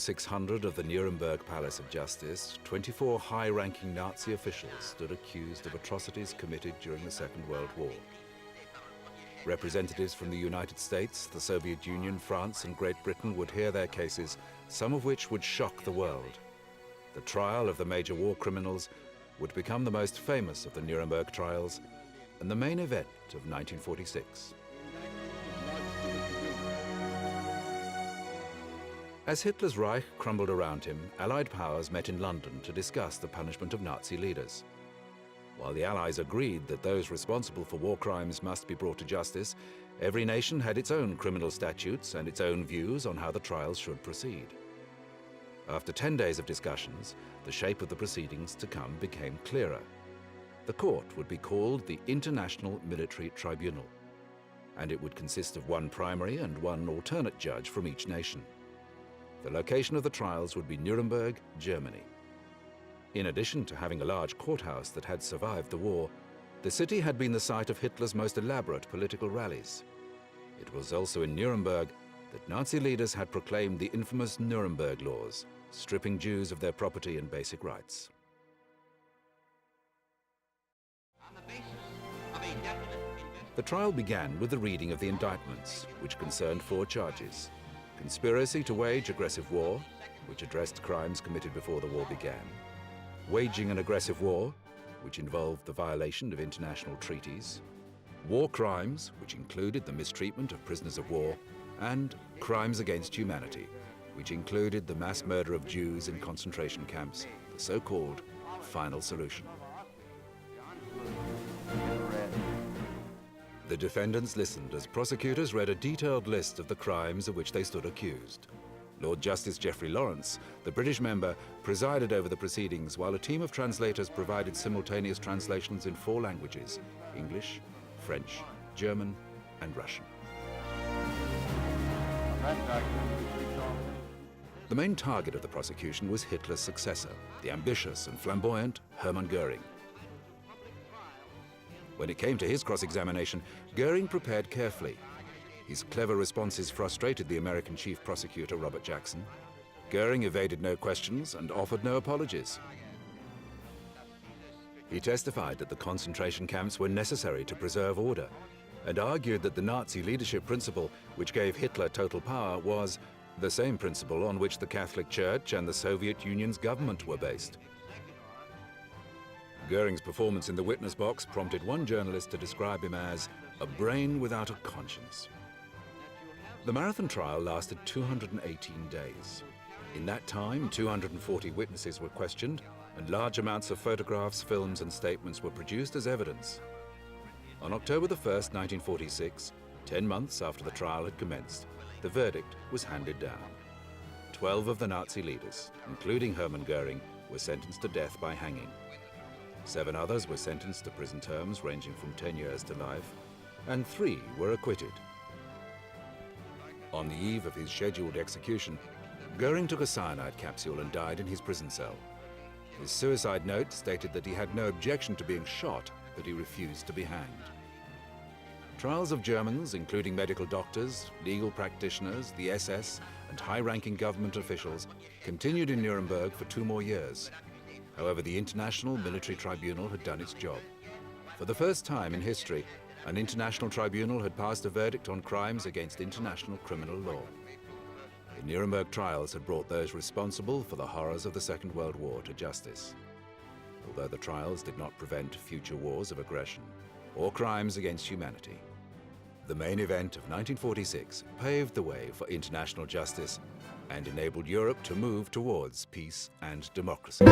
1600 of the Nuremberg Palace of Justice, 24 high-ranking Nazi officials stood accused of atrocities committed during the Second World War. Representatives from the United States, the Soviet Union, France, and Great Britain would hear their cases, some of which would shock the world. The trial of the major war criminals would become the most famous of the Nuremberg trials and the main event of 1946. As Hitler's Reich crumbled around him, Allied powers met in London to discuss the punishment of Nazi leaders. While the Allies agreed that those responsible for war crimes must be brought to justice, every nation had its own criminal statutes and its own views on how the trials should proceed. After 10 days of discussions, the shape of the proceedings to come became clearer. The court would be called the International Military Tribunal, and it would consist of one primary and one alternate judge from each nation. The location of the trials would be Nuremberg, Germany. In addition to having a large courthouse that had survived the war, the city had been the site of Hitler's most elaborate political rallies. It was also in Nuremberg that Nazi leaders had proclaimed the infamous Nuremberg laws, stripping Jews of their property and basic rights. The trial began with the reading of the indictments, which concerned 4 charges: conspiracy to wage aggressive war, which addressed crimes committed before the war began; waging an aggressive war, which involved the violation of international treaties; war crimes, which included the mistreatment of prisoners of war; and crimes against humanity, which included the mass murder of Jews in concentration camps, the so-called final solution. The defendants listened as prosecutors read a detailed list of the crimes of which they stood accused. Lord Justice Geoffrey Lawrence, the British member, presided over the proceedings while a team of translators provided simultaneous translations in 4 languages: English, French, German, and Russian. The main target of the prosecution was Hitler's successor, the ambitious and flamboyant Hermann Göring. When it came to his cross-examination, Göring prepared carefully. His clever responses frustrated the American chief prosecutor, Robert Jackson. Göring evaded no questions and offered no apologies. He testified that the concentration camps were necessary to preserve order, and argued that the Nazi leadership principle, which gave Hitler total power, was the same principle on which the Catholic Church and the Soviet Union's government were based. Göring's performance in the witness box prompted one journalist to describe him as a brain without a conscience. The marathon trial lasted 218 days. In that time, 240 witnesses were questioned, and large amounts of photographs, films, and statements were produced as evidence. On October 1st, 1946, 10 months after the trial had commenced, the verdict was handed down. 12 of the Nazi leaders, including Hermann Göring, were sentenced to death by hanging. 7 others were sentenced to prison terms ranging from 10 years to life, and 3 were acquitted. On the eve of his scheduled execution, Göring took a cyanide capsule and died in his prison cell. His suicide note stated that he had no objection to being shot, but he refused to be hanged. Trials of Germans, including medical doctors, legal practitioners, the SS, and high-ranking government officials, continued in Nuremberg for 2 more years. However, the International Military Tribunal had done its job. For the first time in history, an international tribunal had passed a verdict on crimes against international criminal law. The Nuremberg trials had brought those responsible for the horrors of the Second World War to justice. Although the trials did not prevent future wars of aggression or crimes against humanity, the main event of 1946 paved the way for international justice and enabled Europe to move towards peace and democracy.